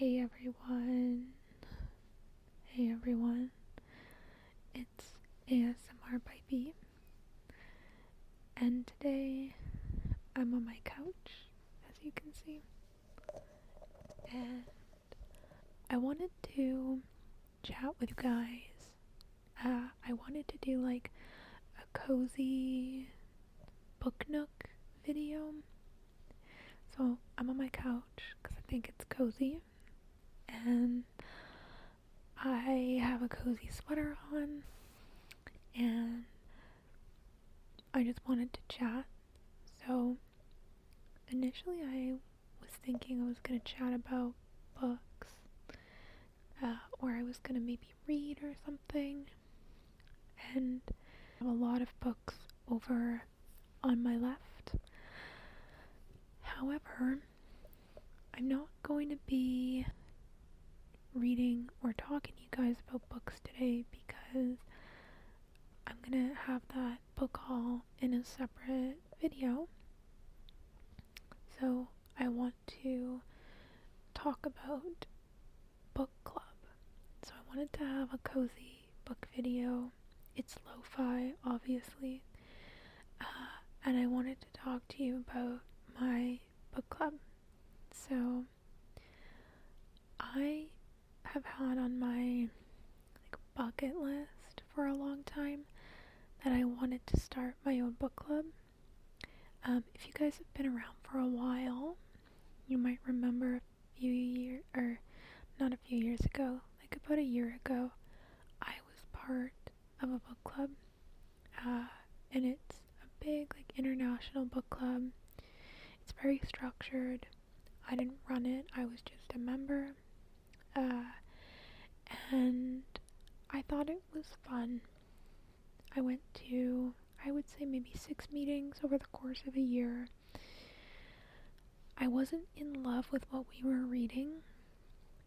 Hey everyone, hey everyone, it's ASMR by B, and today I'm on my couch, as you can see, and I wanted to chat with you guys. I wanted to do like a cozy book nook video, so I'm on my couch because I think it's cozy, and I have a cozy sweater on, and I just wanted to chat. So initially I was thinking I was going to chat about books, or I was going to maybe read or something, and I have a lot of books over on my left. However, I'm not going to be reading or talking to you guys about books today because I'm going to have that book haul in a separate video. So I want to talk about book club. So I wanted to have a cozy book video. It's lo-fi, obviously. And I wanted to talk to you about my book club. So I have had on my bucket list for a long time that I wanted to start my own book club. If you guys have been around for a while, you might remember not a few years ago, like about a year ago, I was part of a book club, and it's a big international book club. It's very structured. I didn't run it, I was just a member, and I thought it was fun. I went to, I would say maybe 6 meetings over the course of a year. I wasn't in love with what we were reading,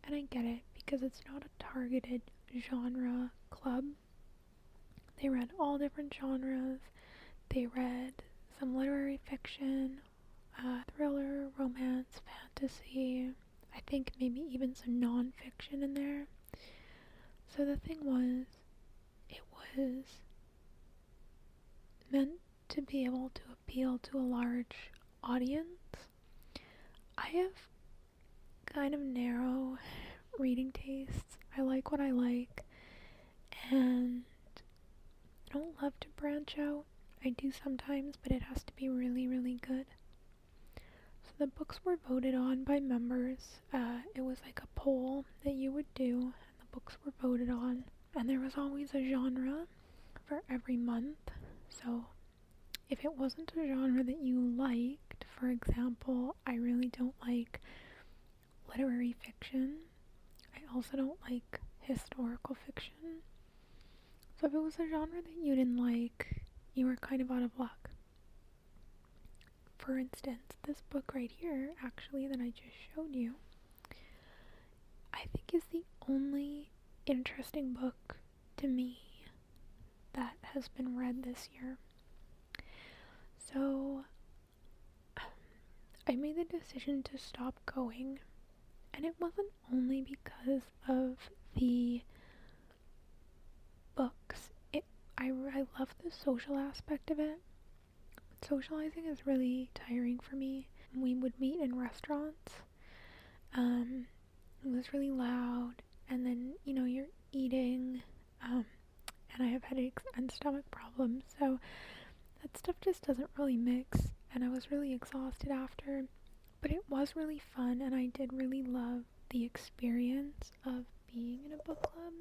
and I get it because it's not a targeted genre club. They read all different genres. They read some literary fiction, thriller, romance, fantasy, I think maybe even some non-fiction in there. So the thing was, it was meant to be able to appeal to a large audience. I have kind of narrow reading tastes. I like what I like, and I don't love to branch out. I do sometimes, but it has to be really, really good. So the books were voted on by members. It was like a poll that you would do, and the books were voted on. And there was always a genre for every month. So if it wasn't a genre that you liked, for example, I really don't like literary fiction. I also don't like historical fiction. So if it was a genre that you didn't like, you were kind of out of luck. For instance, this book right here, actually, that I just showed you, I think is the only interesting book to me that has been read this year. So I made the decision to stop going, and it wasn't only because of the books. I love the social aspect of it. Socializing is really tiring for me. We would meet in restaurants. It was really loud, and then you're eating, and I have headaches and stomach problems, so that stuff just doesn't really mix, and I was really exhausted after. But it was really fun, and I did really love the experience of being in a book club.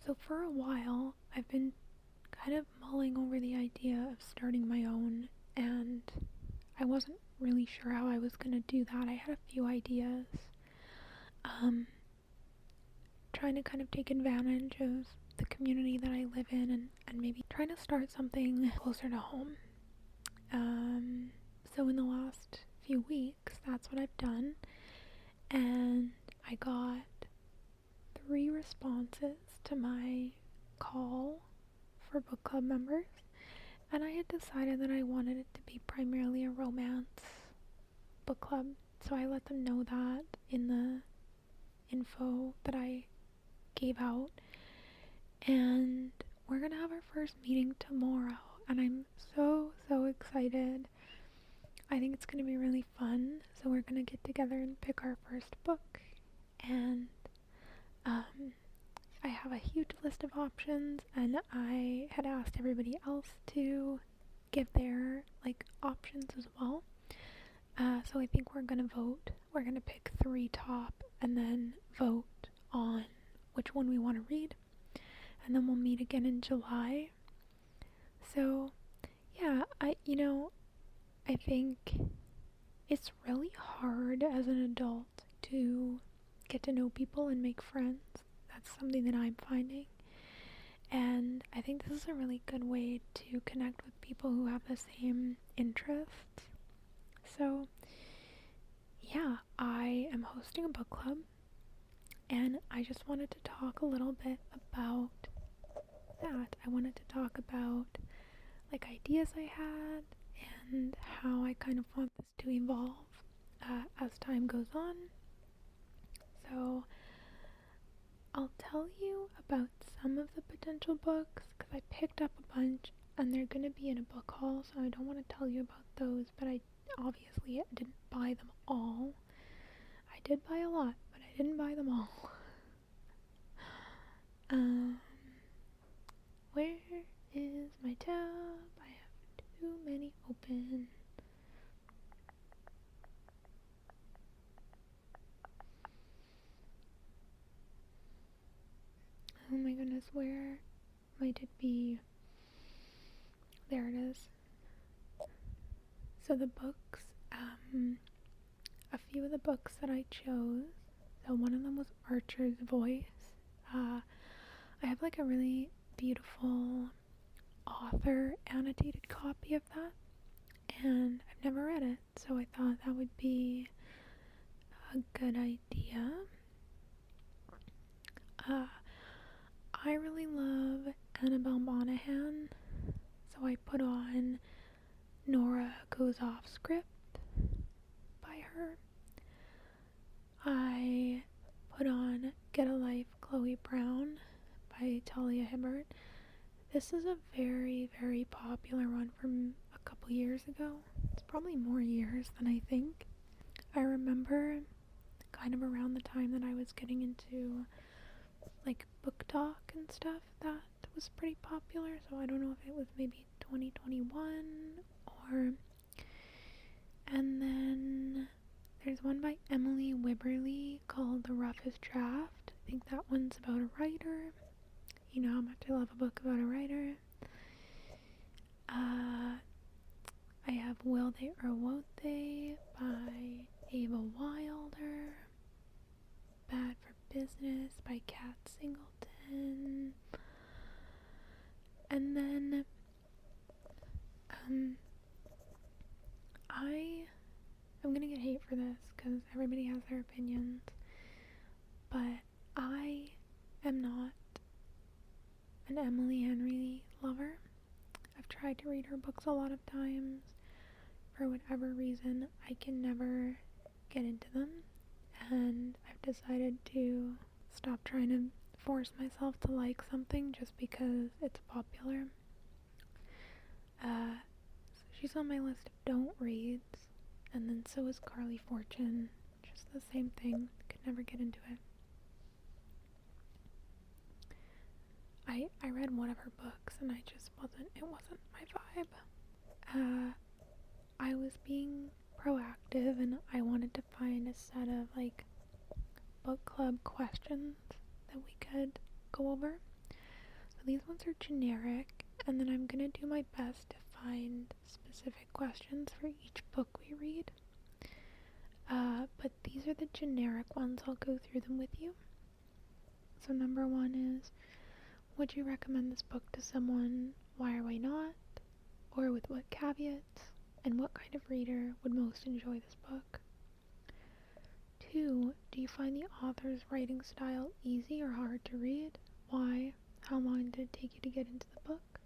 So for a while, I've been kind of mulling over the idea of starting my own, and I wasn't really sure how I was going to do that. I had a few ideas, trying to kind of take advantage of the community that I live in, and maybe trying to start something closer to home. So in the last few weeks, that's what I've done, and I got 3 responses to my call for book club members, And I had decided that I wanted it to be primarily a romance book club, so I let them know that in the info that I gave out. And we're gonna have our first meeting tomorrow, and I'm so excited. I think it's gonna be really fun. So we're gonna get together and pick our first book, and I have a huge list of options, and I had asked everybody else to give their options as well. So I think we're gonna vote. We're gonna pick 3 top and then vote on which one we want to read, and then we'll meet again in July. So yeah, I think it's really hard as an adult to get to know people and make friends. That's something that I'm finding. And I think this is a really good way to connect with people who have the same interests. So, yeah, I am hosting a book club, and I just wanted to talk a little bit about that. I wanted to talk about ideas I had and how I kind of want this to evolve as time goes on. So I'll tell you about some of the potential books because I picked up a bunch and they're going to be in a book haul, so I don't want to tell you about those, but I obviously didn't buy them all. I did buy a lot, but I didn't buy them all. Where is my tab? I have too many open. Oh my goodness, where might it be? There it is. So the books, a few of the books that I chose, so one of them was Archer's Voice. I have a really beautiful author annotated copy of that, and I've never read it, so I thought that would be a good idea. I really love Annabelle Monaghan, so I put on Nora Goes Off Script by her. I put on Get a Life, Chloe Brown by Talia Hibbert. This is a very popular one from a couple years ago. It's probably more years than I think. I remember kind of around the time that I was getting into book talk and stuff, that was pretty popular, so I don't know if it was maybe 2021 or... And then there's one by Emily Wibberley called The Roughest Draft. I think that one's about a writer. You know how much I love a book about a writer. I have Will They or Won't They by Ava Wilder. Bad for Business by Kat Singleton. And then I'm gonna get hate for this because everybody has their opinions, but I am not an Emily Henry lover. I've tried to read her books a lot of times. For whatever reason, I can never get into them, and I've decided to stop trying to force myself to like something just because it's popular. So she's on my list of don't reads, and then so is Carly Fortune. Just the same thing. Could never get into it. I read one of her books and it wasn't my vibe. I was being proactive and I wanted to find a set of book club questions that we could go over. So these ones are generic, and then I'm gonna do my best to find specific questions for each book we read. But these are the generic ones. I'll go through them with you. So number 1 is, would you recommend this book to someone? Why or why not? Or with what caveats? And what kind of reader would most enjoy this book? 2, do you find the author's writing style easy or hard to read? Why? How long did it take you to get into the book?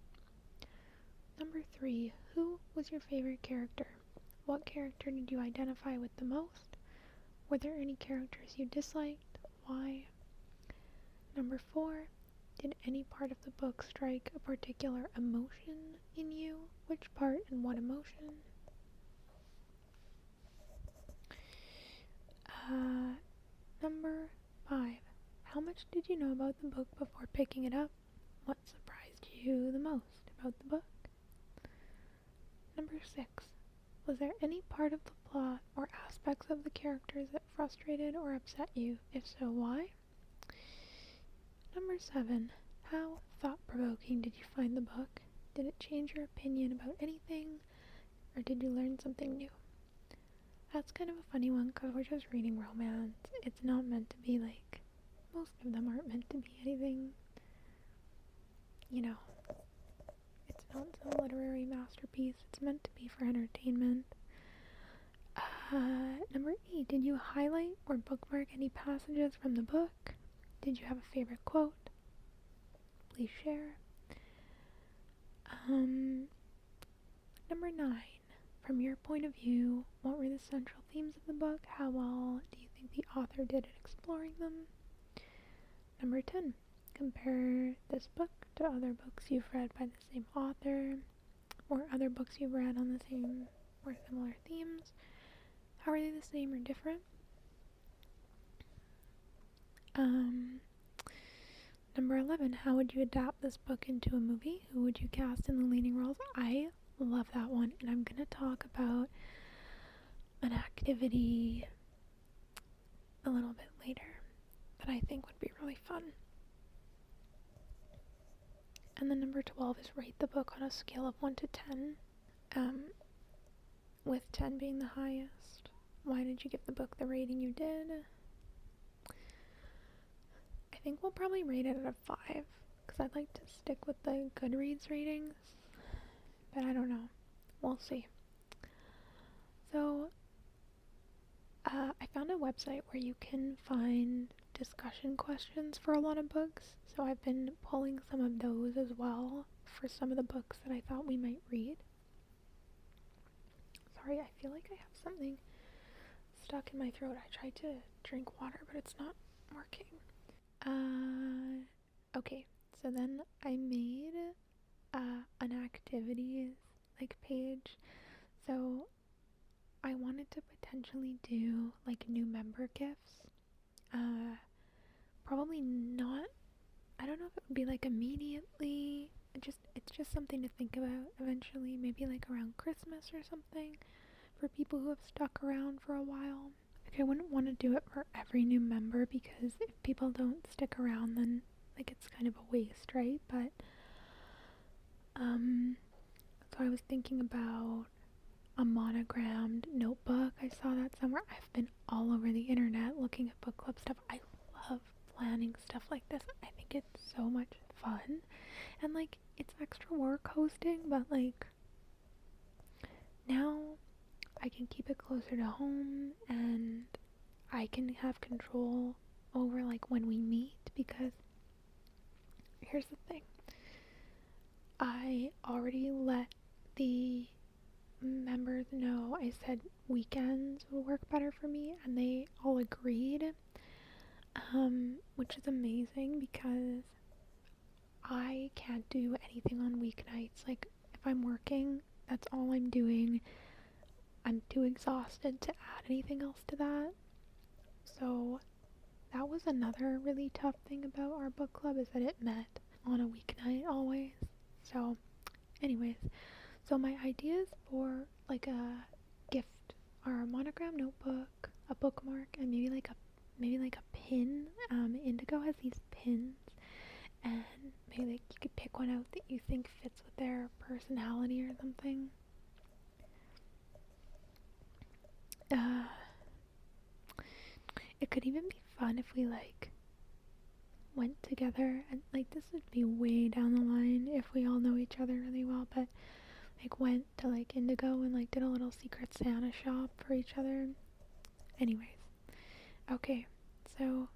Number 3, who was your favorite character? What character did you identify with the most? Were there any characters you disliked? Why? Number 4, did any part of the book strike a particular emotion in you? Which part and what emotion? Number 5, how much did you know about the book before picking it up? What surprised you the most about the book? Number 6, was there any part of the plot or aspects of the characters that frustrated or upset you? If so, why? Number 7, how thought-provoking did you find the book? Did it change your opinion about anything, or did you learn something new? That's kind of a funny one because we're just reading romance. It's not meant to be like, most of them aren't meant to be anything, it's not some literary masterpiece. It's meant to be for entertainment. Number 8, did you highlight or bookmark any passages from the book? Did you have a favorite quote? Please share. Number 9, from your point of view, what were the central themes of the book? How well do you think the author did at exploring them? Number 10, compare this book to other books you've read by the same author, or other books you've read on the same or similar themes. How are they the same or different? Number 11, how would you adapt this book into a movie? Who would you cast in the leading roles? I love that one, and I'm gonna talk about an activity a little bit later that I think would be really fun. And then number 12 is rate the book on a scale of 1 to 10, with 10 being the highest. Why did you give the book the rating you did? I think we'll probably rate it out of 5, because I'd like to stick with the Goodreads ratings, but I don't know. We'll see. So, I found a website where you can find discussion questions for a lot of books, so I've been pulling some of those as well for some of the books that I thought we might read. Sorry, I feel like I have something stuck in my throat. I tried to drink water, but it's not working. Okay, so then I made an activities page. So I wanted to potentially do new member gifts. Probably not. I don't know if it would be immediately. It's just something to think about eventually. Maybe around Christmas or something for people who have stuck around for a while. I wouldn't want to do it for every new member because if people don't stick around, then it's kind of a waste, right? But so I was thinking about a monogrammed notebook. I saw that somewhere. I've been all over the internet looking at book club stuff. I love planning stuff like this. I think it's so much fun, and it's extra work hosting, but now I can keep it closer to home, and I can have control over when we meet, because here's the thing. I already let the members know. I said weekends would work better for me, and they all agreed, which is amazing because I can't do anything on weeknights. If I'm working, that's all I'm doing. I'm too exhausted to add anything else to that. So that was another really tough thing about our book club, is that it met on a weeknight always. So anyways, so my ideas for a gift are a monogram notebook, a bookmark, and maybe a pin. Indigo has these pins, and maybe you could pick one out that you think fits with their personality or something. It could even be fun if we went together, and this would be way down the line if we all know each other really well, but went to Indigo and did a little secret Santa shop for each other. Anyways, okay, so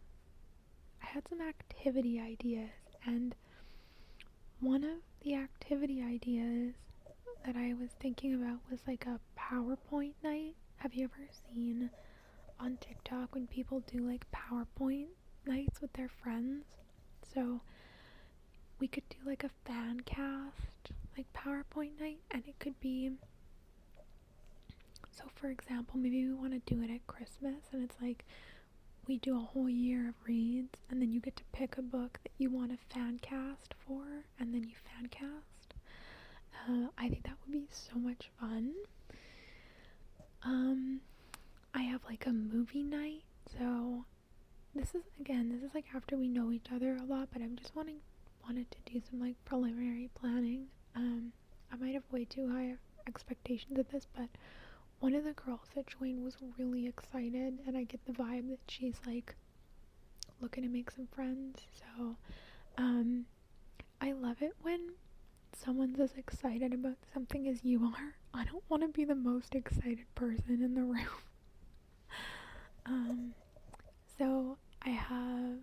I had some activity ideas, and one of the activity ideas that I was thinking about was like a PowerPoint night. Have you ever seen on TikTok when people do like PowerPoint nights with their friends? So we could do like a fan cast, like PowerPoint night, and it could be, so for example, maybe we want to do it at Christmas, and it's like we do a whole year of reads, and then you get to pick a book that you want to fan cast for, and then you fan cast. I think that would be so much fun. I have like a movie night, so this is like after we know each other a lot, but I'm just wanted to do some like preliminary planning. I might have way too high expectations of this, but one of the girls that joined was really excited, and I get the vibe that she's like looking to make some friends. So I love it when someone's as excited about something as you are. I don't want to be the most excited person in the room. So I have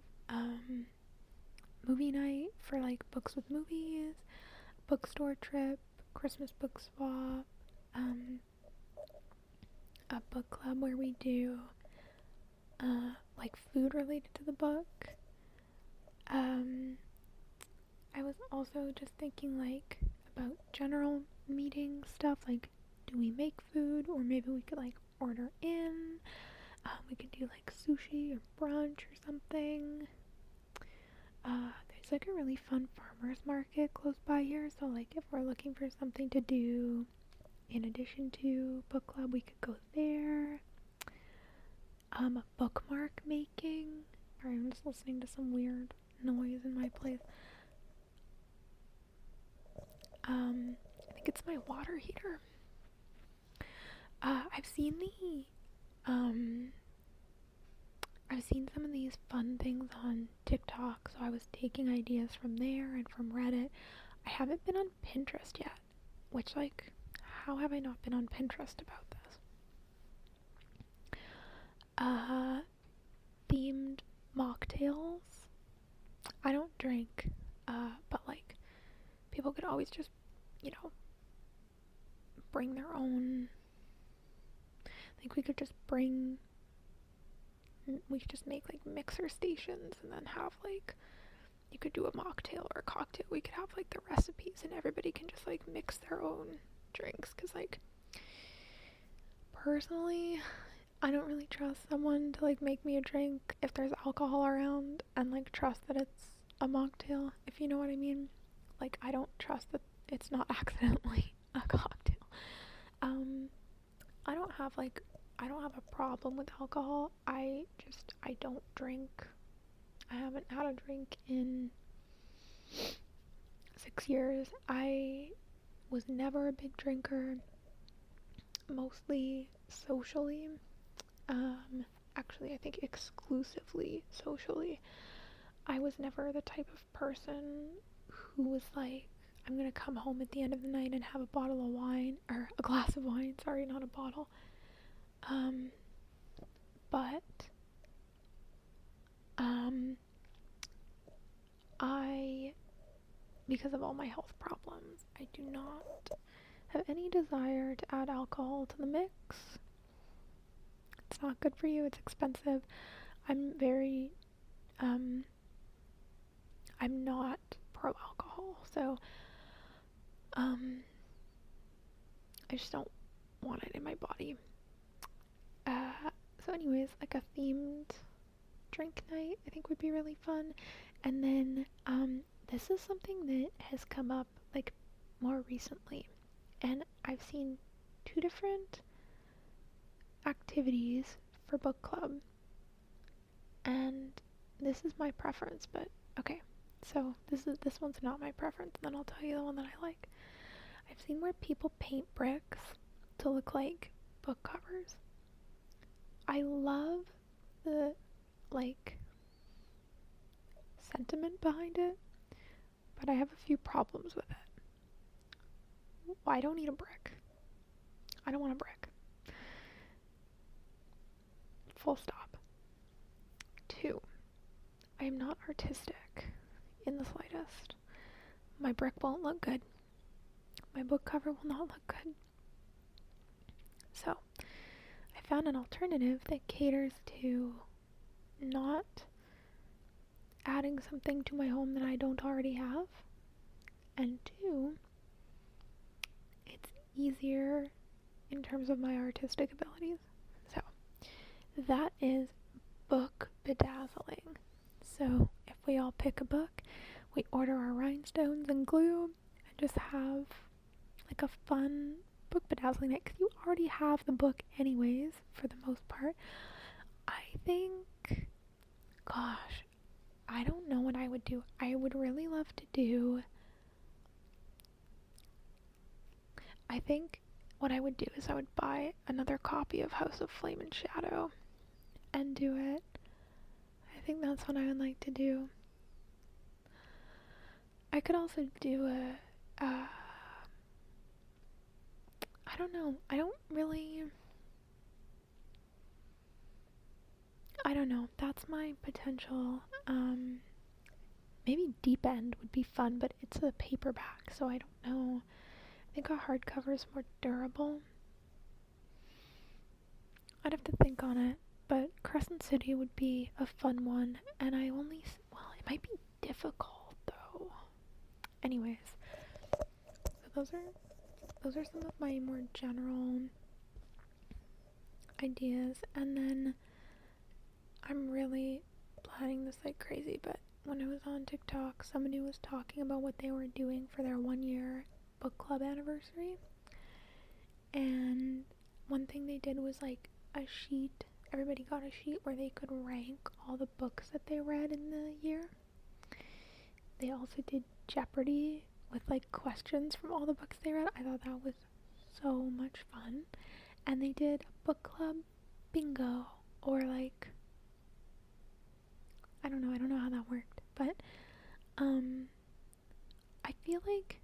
movie night for like books with movies, bookstore trip, Christmas book swap, a book club where we do like food related to the book. I was also just thinking like about general meeting stuff, like do we make food, or maybe we could like order in. We could do like sushi or brunch or something. There's like a really fun farmers market close by here, so like if we're looking for something to do in addition to book club, we could go there. Bookmark making. Sorry, I'm just listening to some weird noise in my place. I think it's my water heater. I've seen some of these fun things on TikTok, so I was taking ideas from there and from Reddit. I haven't been on Pinterest yet, which, like, how have I not been on Pinterest about this? Themed mocktails. I don't drink, but like, people could always just, bring their own. Like, we could just make like mixer stations, and then have like, you could do a mocktail or a cocktail. We could have like the recipes, and everybody can just like mix their own drinks, because like, personally, I don't really trust someone to like make me a drink if there's alcohol around, and like trust that it's a mocktail, if you know what I mean. Like, I don't trust that it's not accidentally a cocktail. I don't have a problem with alcohol. I don't drink. I haven't had a drink in 6 years. I was never a big drinker, mostly socially. Actually, I think exclusively socially. I was never the type of person who was like, I'm gonna come home at the end of the night and have a bottle of wine, or a glass of wine, sorry, not a bottle. But because of all my health problems, I do not have any desire to add alcohol to the mix. It's not good for you, it's expensive. I'm not pro-alcohol, so I just don't want it in my body. So anyways, like a themed drink night I think would be really fun. And then this is something that has come up like more recently, and I've seen 2 different activities for book club, and this is my preference, but okay, so this one's not my preference, and then I'll tell you the one that I like. I've seen where people paint bricks to look like book covers. I love the like sentiment behind it, but I have a few problems with it. I don't need a brick. I don't want a brick. Full stop. 2, I am not artistic in the slightest. My brick won't look good. my book cover will not look good. So I found an alternative that caters to not adding something to my home that I don't already have, and two, it's easier in terms of my artistic abilities. So that is book bedazzling. So if we all pick a book, we order our rhinestones and glue, and just have like a fun book bedazzling night, because you already have the book anyways for the most part. I think, gosh, I don't know what I would do. I would really love to do, I think what I would do is I would buy another copy of House of Flame and Shadow and do it. I think that's what I would like to do. I could also do I don't know. I don't know. That's my potential. Maybe Deep End would be fun, but it's a paperback, so I don't know. I think a hardcover is more durable. I'd have to think on it, but Crescent City would be a fun one, and well, it might be difficult though. Anyways, so those are some of my more general ideas, and then I'm really planning this like crazy, but when I was on TikTok, somebody was talking about what they were doing for their 1-year book club anniversary, and one thing they did was like a sheet. Everybody got a sheet where they could rank all the books that they read in the year. They also did Jeopardy with like questions from all the books they read. I thought that was so much fun. And they did a book club bingo, or like, I don't know how that worked, but I feel like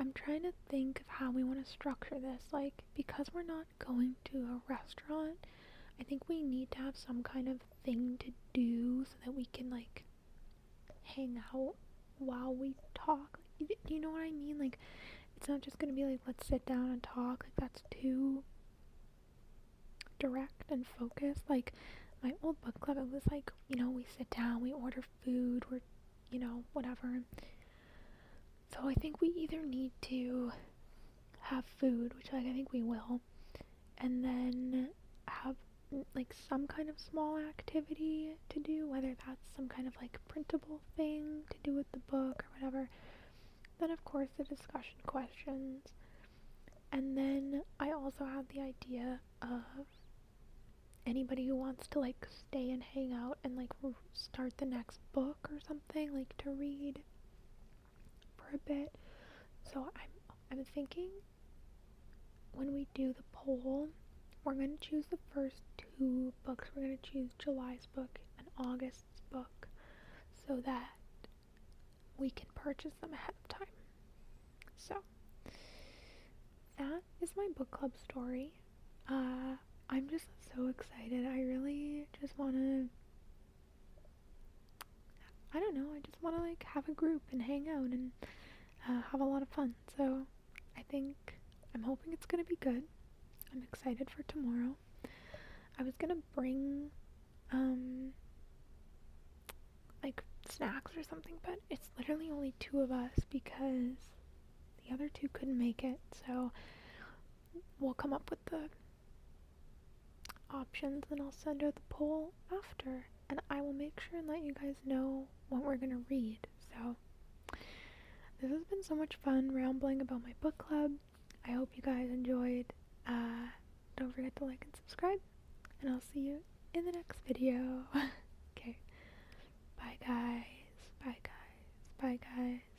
I'm trying to think of how we want to structure this. Like, because we're not going to a restaurant, I think we need to have some kind of thing to do so that we can like hang out while we talk. Do you know what I mean? Like, it's not just gonna be like, let's sit down and talk. Like, that's too direct and focused. Like, my old book club, it was like, we sit down, we order food, we're, whatever. So I think we either need to have food, which like I think we will, and then have like some kind of small activity to do, whether that's some kind of like printable thing to do with the book or whatever. Then of course the discussion questions. And then I also have the idea of anybody who wants to like stay and hang out and like start the next book or something, like to read for a bit. So I'm thinking when we do the poll, we're going to choose the first 2 books. We're going to choose July's book and August's book so that we can purchase them ahead of time. So that is my book club story. I'm just so excited. I really just want to, I don't know, I just want to like have a group and hang out and have a lot of fun. So I'm hoping it's going to be good. I'm excited for tomorrow. I was going to bring like snacks or something, but it's literally only 2 of us because the other 2 couldn't make it. So we'll come up with the options and I'll send out the poll after, and I will make sure and let you guys know what we're gonna read. So this has been so much fun rambling about my book club. I hope you guys enjoyed. Don't forget to like and subscribe, and I'll see you in the next video. Okay, bye guys, bye guys, bye guys.